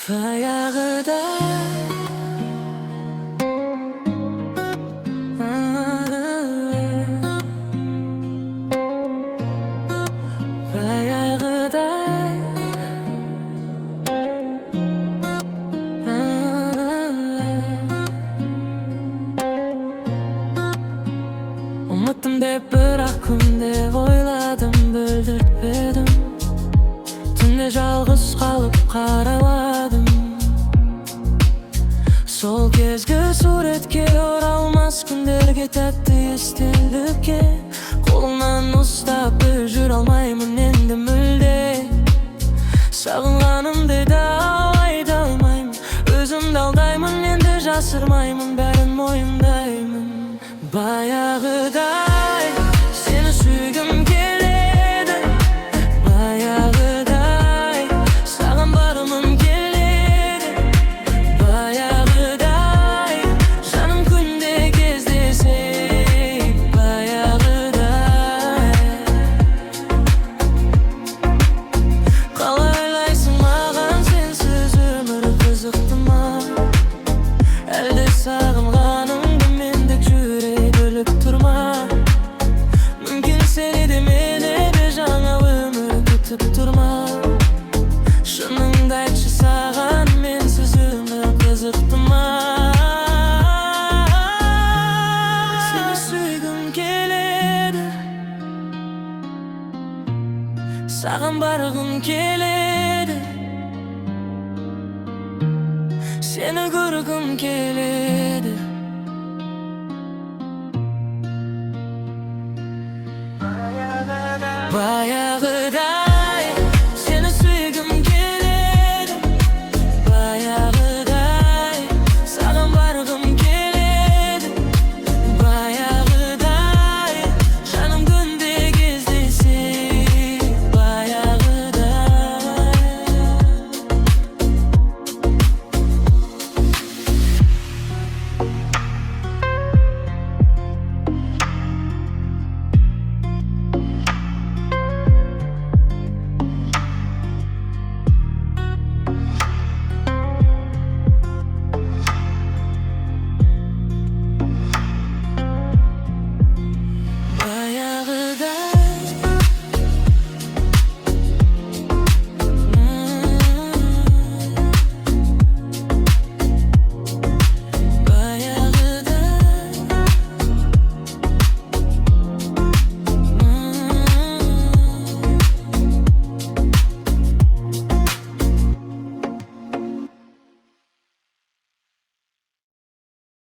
Баяғыдай баяғыдай ұмыттым деп бірақ күнде ойладым, бүлдіртпедім. Түнде жалғыз қалып қараладым. Сол кезгі суретке оралмас күндерге, тәтті естелікке қолыңнан ұстап жүре алмаймын енді мүлде. Сағынғанымды да айта алмаймын, өзімді алдаймын, енді жасырмаймын, бәрін мойындаймын. Баяғыдай сені сүйгім келеді, баяғыдай саған барғым келеді, баяғыдай жаным күнде кездесейік, баяғыдай. Қалай ойлайсың маған сенсіз өмір қызықты ма? Әлде сағынғаныңды мендік жүрек бөліп тұр ма? Мүмкін сені де мені де жаңа өмір күтіп тұр ма? Шыныңды айтшы, саған менсіз өмір қызықты ма? Сені сүйгім келеді, саған барғым келеді, сені көргім келеді.